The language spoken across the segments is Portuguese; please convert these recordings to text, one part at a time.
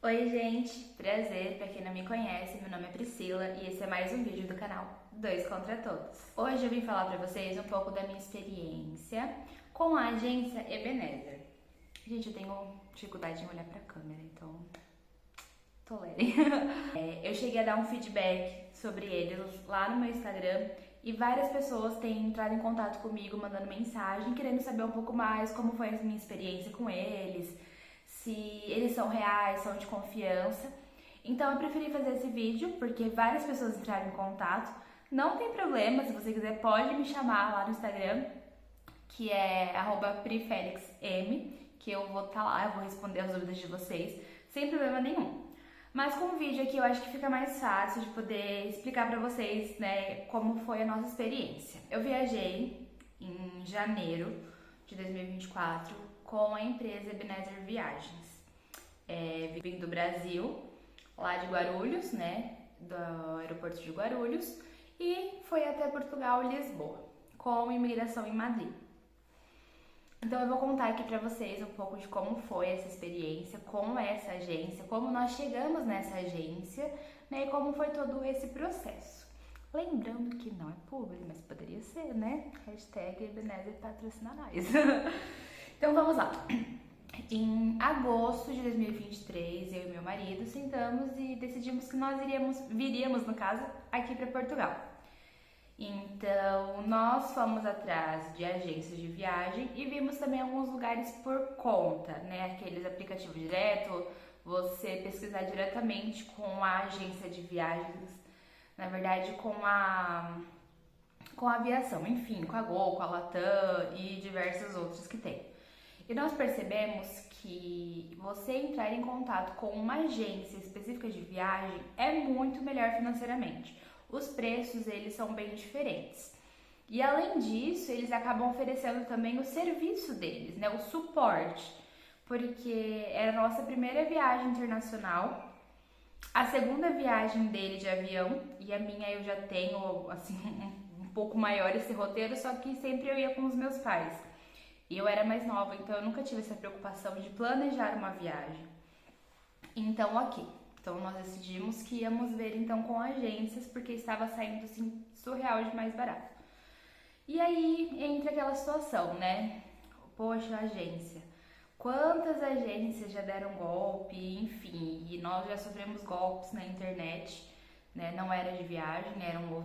Oi gente, prazer, pra quem não me conhece, meu nome é Priscila e esse é mais um vídeo do canal Dois Contra Todos. Hoje eu vim falar pra vocês um pouco da minha experiência com a agência Ebenezer. Gente, eu tenho dificuldade em olhar pra câmera, então tolerem. Eu cheguei a dar um feedback sobre eles lá no meu Instagram e várias pessoas têm entrado em contato comigo, mandando mensagem, querendo saber um pouco mais como foi a minha experiência com eles, se eles são reais, são de confiança. Então eu preferi fazer esse vídeo porque várias pessoas entraram em contato. Não tem problema, se você quiser pode me chamar lá no Instagram, que é @prifelixm, que eu vou estar lá, eu vou responder as dúvidas de vocês, sem problema nenhum. Mas com o vídeo aqui eu acho que fica mais fácil de poder explicar pra vocês, né, como foi a nossa experiência. Eu viajei em janeiro de 2024 com a empresa Ebenezer Viagens. Vim do Brasil, lá de Guarulhos, né, do aeroporto de Guarulhos, e foi até Portugal e Lisboa, com imigração em Madrid. Então eu vou contar aqui pra vocês um pouco de como foi essa experiência com essa agência, como nós chegamos nessa agência, né, e como foi todo esse processo. Lembrando que não é publi, mas poderia ser, né? Hashtag Ebenezer patrocina nós. Então vamos lá. Em agosto de 2023, eu e meu marido sentamos e decidimos que nós viríamos, no caso, aqui para Portugal. Então, nós fomos atrás de agências de viagem e vimos também alguns lugares por conta, né? Aqueles aplicativos direto, você pesquisar diretamente com a agência de viagens, na verdade com a aviação, enfim, com a Gol, com a Latam e diversos outros que tem. E nós percebemos que você entrar em contato com uma agência específica de viagem é muito melhor financeiramente. Os preços, eles são bem diferentes. E além disso, eles acabam oferecendo também o serviço deles, né, o suporte, porque era a nossa primeira viagem internacional, a segunda viagem dele de avião, e a minha eu já tenho, assim, um pouco maior esse roteiro, só que sempre eu ia com os meus pais. E eu era mais nova, então eu nunca tive essa preocupação de planejar uma viagem. Então, ok. Então nós decidimos que íamos ver então com agências, porque estava saindo assim surreal de mais barato. E aí entra aquela situação, né? Poxa, agência. Quantas agências já deram golpe, enfim, e nós já sofremos golpes na internet, né? Não era de viagem, eram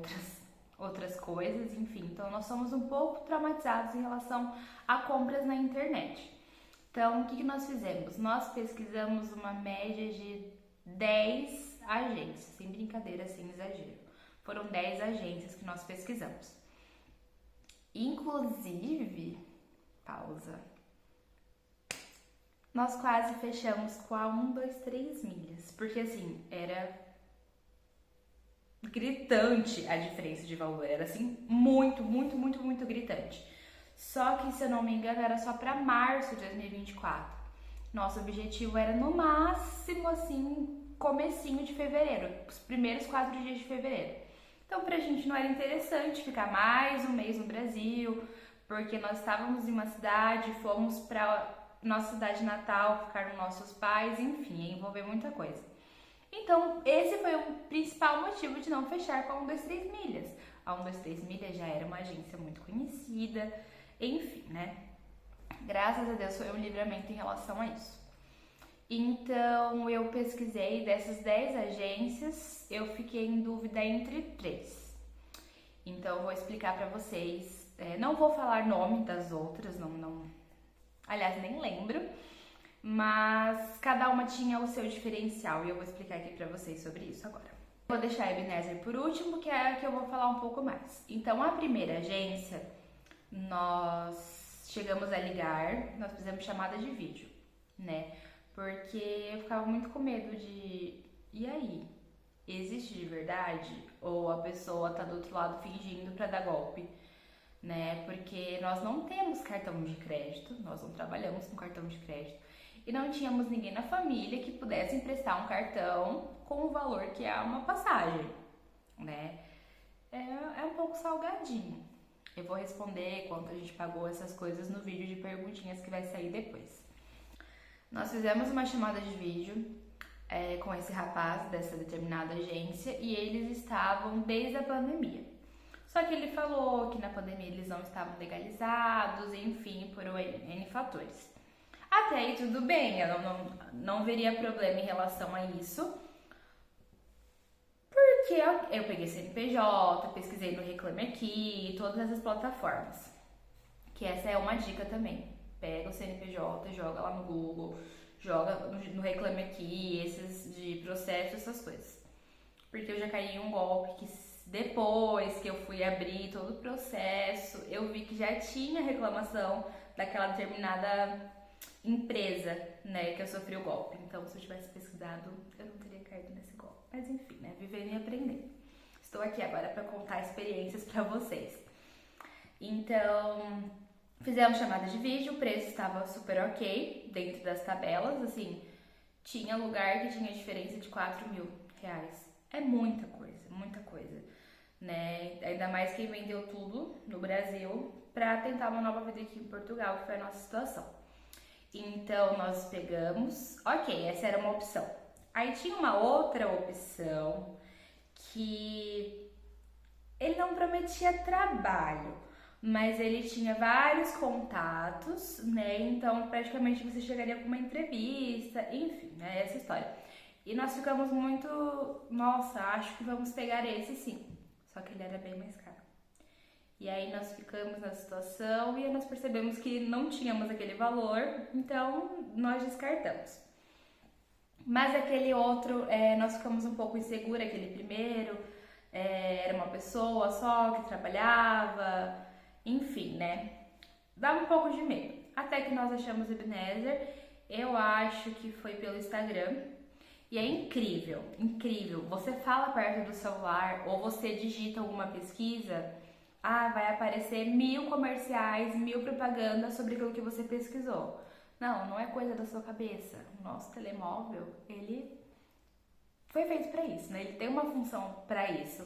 outras coisas, enfim. Então nós somos um pouco traumatizados em relação a compras na internet. Então, o que nós fizemos? Nós pesquisamos uma média de 10 agências, sem brincadeira, sem exagero. Foram 10 agências que nós pesquisamos. Inclusive, pausa, nós quase fechamos com a 1, 2, 3 milhas, porque assim, era gritante a diferença de valor, era assim, muito, muito, muito, muito gritante. Só que, se eu não me engano, era só para março de 2024. Nosso objetivo era no máximo, assim, comecinho de fevereiro, os primeiros 4 dias de fevereiro. Então, pra gente não era interessante ficar mais um mês no Brasil, porque nós estávamos em uma cidade, fomos pra nossa cidade natal, ficar com nossos pais, enfim, ia envolver muita coisa. Então, esse foi o principal motivo de não fechar com a 1, 2, 3 milhas. A 1, 2, 3 milhas já era uma agência muito conhecida, enfim, né? Graças a Deus foi um livramento em relação a isso. Então, eu pesquisei dessas 10 agências, eu fiquei em dúvida entre 3. Então, eu vou explicar pra vocês. Não vou falar nome das outras, aliás, nem lembro. Mas cada uma tinha o seu diferencial e eu vou explicar aqui pra vocês sobre isso agora. Vou deixar a Ebenezer por último, que é a que eu vou falar um pouco mais. Então, a primeira agência, nós chegamos a ligar, nós fizemos chamada de vídeo, né? Porque eu ficava muito com medo de, e aí? Existe de verdade? Ou a pessoa tá do outro lado fingindo pra dar golpe, né? Porque nós não temos cartão de crédito, nós não trabalhamos com cartão de crédito e não tínhamos ninguém na família que pudesse emprestar um cartão com o valor que é uma passagem, né? É um pouco salgadinho. Eu vou responder quanto a gente pagou essas coisas no vídeo de perguntinhas que vai sair depois. Nós fizemos uma chamada de vídeo, com esse rapaz dessa determinada agência e eles estavam desde a pandemia. Só que ele falou que na pandemia eles não estavam legalizados, enfim, por N fatores. Até aí tudo bem, eu não veria problema em relação a isso, porque eu peguei CNPJ, pesquisei no Reclame Aqui, todas essas plataformas, que essa é uma dica também. Pega o CNPJ, joga lá no Google, joga no Reclame Aqui, esses de processo, essas coisas. Porque eu já caí em um golpe que depois que eu fui abrir todo o processo, eu vi que já tinha reclamação daquela determinada empresa, né, que eu sofri o golpe. Então, se eu tivesse pesquisado, eu não teria caído nesse golpe. Mas enfim, né, vivendo e aprendendo. Estou aqui agora para contar experiências para vocês. Então, fizemos chamada de vídeo, o preço estava super ok, dentro das tabelas, assim, tinha lugar que tinha diferença de R$4.000. É muita coisa, né? Ainda mais quem vendeu tudo no Brasil para tentar uma nova vida aqui em Portugal, que foi a nossa situação. Então, nós pegamos, ok, essa era uma opção. Aí tinha uma outra opção que ele não prometia trabalho, mas ele tinha vários contatos, né? Então, praticamente você chegaria com uma entrevista, enfim, né? Essa história. E nós ficamos muito, nossa, acho que vamos pegar esse sim. Só que ele era bem mais caro. E aí nós ficamos na situação e nós percebemos que não tínhamos aquele valor, então nós descartamos. Mas aquele outro, nós ficamos um pouco inseguros, aquele primeiro, era uma pessoa só que trabalhava, enfim, né? Dava um pouco de medo. Até que nós achamos o Ebenezer, eu acho que foi pelo Instagram. E é incrível, incrível. Você fala perto do celular ou você digita alguma pesquisa, vai aparecer 1000 comerciais, 1000 propagandas sobre aquilo que você pesquisou. Não é coisa da sua cabeça. O nosso telemóvel, ele foi feito para isso, né? Ele tem uma função para isso.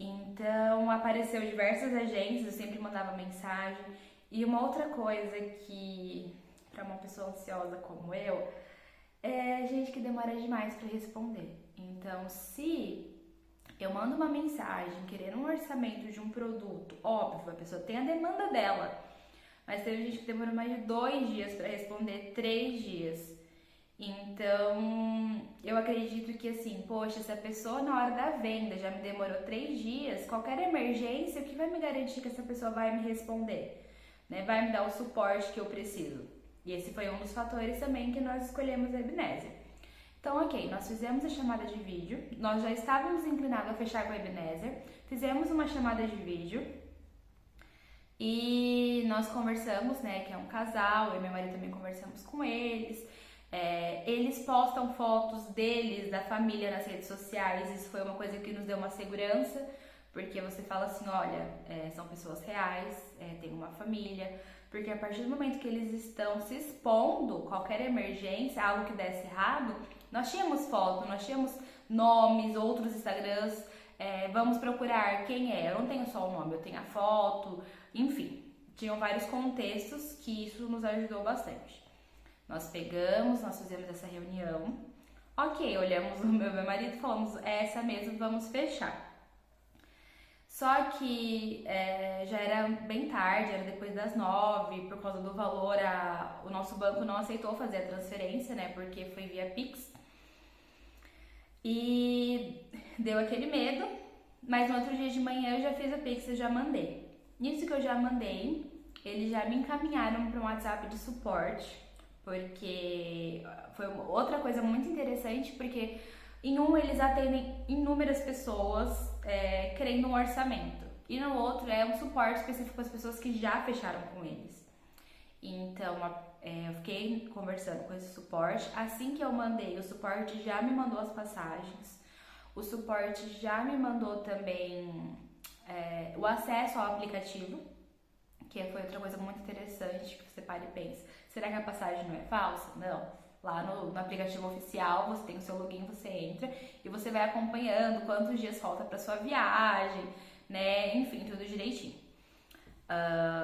Então, apareceu diversas agências, eu sempre mandava mensagem. E uma outra coisa que, para uma pessoa ansiosa como eu, é gente que demora demais para responder. Então, se eu mando uma mensagem querendo um orçamento de um produto, óbvio, a pessoa tem a demanda dela, mas teve gente que demorou mais de 2 dias para responder, 3 dias. Então, eu acredito que assim, poxa, se a pessoa na hora da venda já me demorou 3 dias, qualquer emergência, o que vai me garantir que essa pessoa vai me responder? Né? Vai me dar o suporte que eu preciso. E esse foi um dos fatores também que nós escolhemos a Ebenezer. Então, ok, nós fizemos a chamada de vídeo, nós já estávamos inclinados a fechar com a Ebenezer, fizemos uma chamada de vídeo e nós conversamos, né, que é um casal, eu e meu marido também conversamos com eles. Eles postam fotos deles, da família nas redes sociais, isso foi uma coisa que nos deu uma segurança, porque você fala assim, olha, são pessoas reais, tem uma família, porque a partir do momento que eles estão se expondo, qualquer emergência, algo que desse errado, nós tínhamos foto, nós tínhamos nomes, outros Instagrams, vamos procurar quem é, eu não tenho só o nome, eu tenho a foto, enfim, tinham vários contextos que isso nos ajudou bastante. Nós pegamos, nós fizemos essa reunião, ok, olhamos o meu marido e falamos, essa mesmo, vamos fechar. Só que já era bem tarde, era depois das 9, por causa do valor, o nosso banco não aceitou fazer a transferência, né, porque foi via Pix. E deu aquele medo, mas no outro dia de manhã eu já fiz a Pix e já mandei. Nisso que eu já mandei, eles já me encaminharam para um WhatsApp de suporte, porque foi outra coisa muito interessante, porque em um eles atendem inúmeras pessoas querendo um orçamento, e no outro é um suporte específico para as pessoas que já fecharam com eles. Então eu fiquei conversando com esse suporte, assim que eu mandei, o suporte já me mandou as passagens, o suporte já me mandou também o acesso ao aplicativo, que foi outra coisa muito interessante, que você para e pensa, será que a passagem não é falsa? Não. Lá no aplicativo oficial, você tem o seu login, você entra e você vai acompanhando quantos dias falta para sua viagem, né? Enfim, tudo direitinho.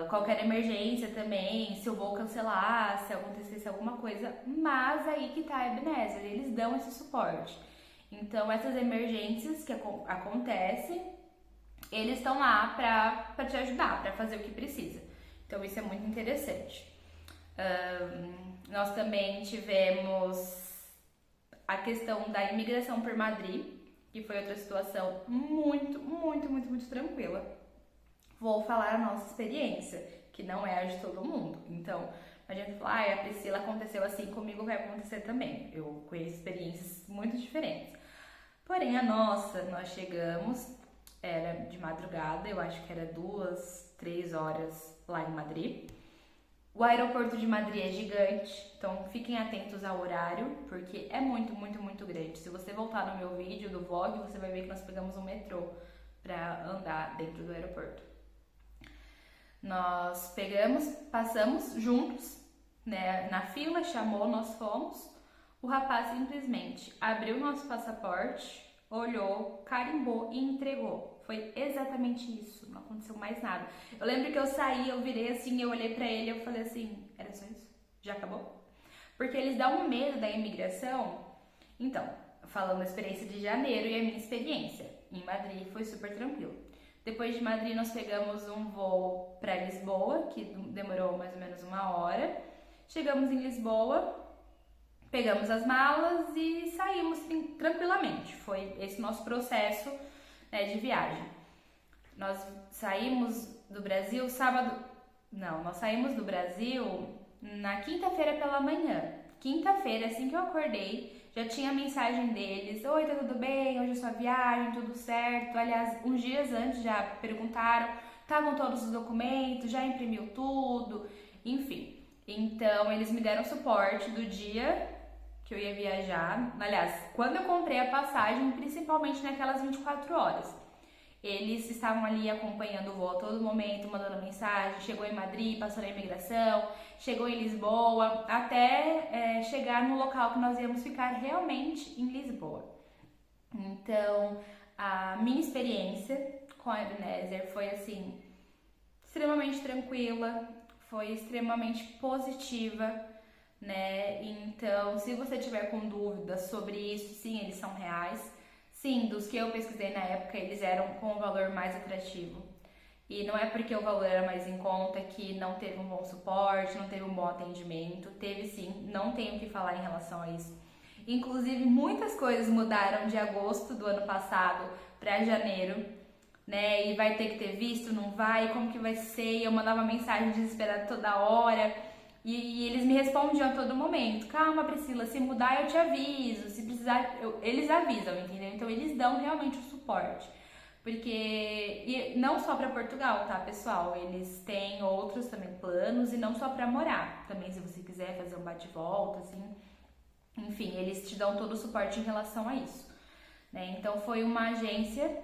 Qualquer emergência também, se eu vou cancelar, se acontecesse alguma coisa, mas aí que tá a Ebenezer, eles dão esse suporte. Então essas emergências que acontecem, eles estão lá pra te ajudar, pra fazer o que precisa. Então isso é muito interessante. Nós também tivemos a questão da imigração por Madrid, que foi outra situação muito tranquila. Vou falar a nossa experiência, que não é a de todo mundo. Então, a gente fala, a Priscila aconteceu assim, comigo vai acontecer também. Eu conheço experiências muito diferentes. Porém, a nossa, nós chegamos, era de madrugada, eu acho que era 2, 3 horas lá em Madrid. O aeroporto de Madrid é gigante, então fiquem atentos ao horário, porque é muito grande. Se você voltar no meu vídeo do vlog, você vai ver que nós pegamos um metrô para andar dentro do aeroporto. Nós passamos juntos, né, na fila, chamou, nós fomos. O rapaz simplesmente abriu nosso passaporte, olhou, carimbou e entregou. Foi exatamente isso, não aconteceu mais nada. Eu lembro que eu saí, eu virei assim, eu olhei pra ele e eu falei assim, era só isso? Já acabou? Porque eles dão um medo da imigração. Então, falando da experiência de janeiro e a minha experiência, em Madrid foi super tranquilo. Depois de Madrid nós pegamos um voo para Lisboa, que demorou mais ou menos 1 hora. Chegamos em Lisboa, pegamos as malas e saímos tranquilamente. Foi esse nosso processo, né, de viagem. Nós saímos do Brasil nós saímos do Brasil na quinta-feira pela manhã. Quinta-feira, assim que eu acordei, já tinha a mensagem deles: oi, tá tudo bem? Hoje é sua viagem, tudo certo? Aliás, uns dias antes já perguntaram, tá com todos os documentos, já imprimiu tudo, enfim. Então, eles me deram suporte do dia que eu ia viajar. Aliás, quando eu comprei a passagem, principalmente naquelas 24 horas. Eles estavam ali acompanhando o voo a todo momento, mandando mensagem. Chegou em Madrid, passou na imigração, chegou em Lisboa, até chegar no local que nós íamos ficar realmente em Lisboa. Então, a minha experiência com a Ebenezer foi assim, extremamente tranquila, foi extremamente positiva, né? Então, se você tiver com dúvidas sobre isso, sim, eles são reais. Sim, dos que eu pesquisei na época, eles eram com o valor mais atrativo. E não é porque o valor era mais em conta que não teve um bom suporte, não teve um bom atendimento. Teve sim, não tenho o que falar em relação a isso. Inclusive, muitas coisas mudaram de agosto do ano passado para janeiro, né? E vai ter que ter visto, não vai, como que vai ser? Eu mandava mensagem desesperada toda hora. E eles me respondiam a todo momento: calma, Priscila, se mudar eu te aviso, se precisar, eles avisam, entendeu? Então eles dão realmente o suporte. Porque, e não só para Portugal, tá, pessoal? Eles têm outros também planos, e não só para morar. Também, se você quiser fazer um bate-volta, assim, enfim, eles te dão todo o suporte em relação a isso, né? Então foi uma agência,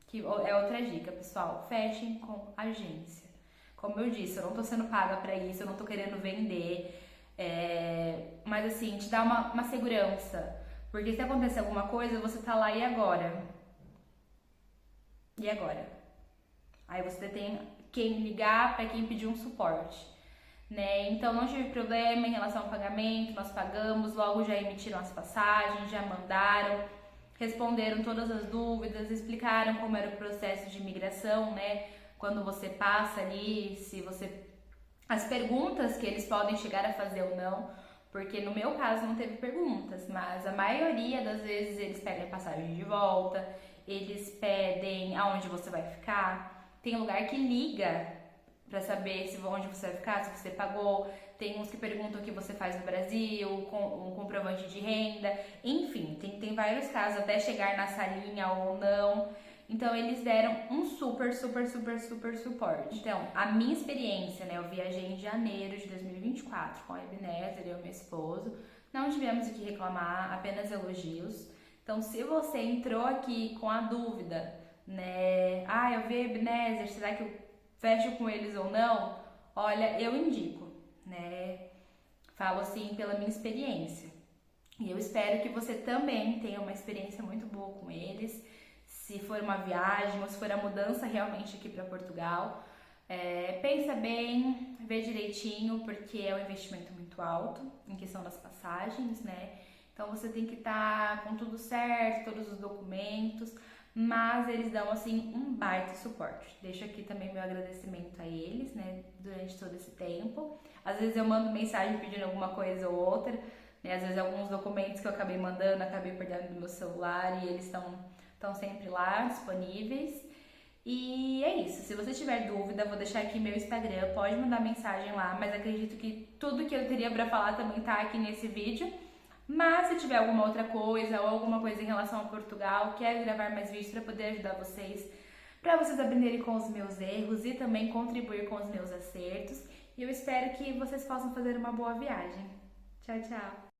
que é outra dica, pessoal: fechem com agência. Como eu disse, eu não tô sendo paga pra isso, eu não tô querendo vender, mas assim, te dá uma segurança, porque se acontecer alguma coisa, você tá lá, e agora? E agora? Aí você tem quem ligar, pra quem pedir um suporte, né? Então não tive problema em relação ao pagamento, nós pagamos, logo já emitiram as passagens, já mandaram, responderam todas as dúvidas, explicaram como era o processo de imigração, né? Quando você passa ali, as perguntas que eles podem chegar a fazer ou não, porque no meu caso não teve perguntas, mas a maioria das vezes eles pedem a passagem de volta, eles pedem aonde você vai ficar, tem lugar que liga para saber onde você vai ficar, se você pagou, tem uns que perguntam o que você faz no Brasil, um comprovante de renda, enfim, tem vários casos, até chegar na salinha ou não. Então, eles deram um super suporte. Então, a minha experiência, né? Eu viajei em janeiro de 2024 com a Ebenezer, eu e meu esposo. Não tivemos o que reclamar, apenas elogios. Então, se você entrou aqui com a dúvida, né? Eu vi a Ebenezer, será que eu fecho com eles ou não? Olha, eu indico, né? Falo assim pela minha experiência. E eu espero que você também tenha uma experiência muito boa com eles. Se for uma viagem ou se for a mudança realmente aqui para Portugal, Pensa bem, vê direitinho, porque é um investimento muito alto em questão das passagens, né? Então você tem que estar com tudo certo, todos os documentos, mas eles dão assim um baita suporte. Deixo aqui também meu agradecimento a eles, né, durante todo esse tempo. Às vezes eu mando mensagem pedindo alguma coisa ou outra, né? Às vezes alguns documentos que eu acabei mandando, acabei perdendo do meu celular e eles estão sempre lá disponíveis. E é isso. Se você tiver dúvida, vou deixar aqui meu Instagram, pode mandar mensagem lá, mas acredito que tudo que eu teria pra falar também tá aqui nesse vídeo. Mas se tiver alguma outra coisa ou alguma coisa em relação a Portugal, quero gravar mais vídeos para poder ajudar vocês, para vocês aprenderem com os meus erros e também contribuir com os meus acertos. E eu espero que vocês possam fazer uma boa viagem. Tchau, tchau!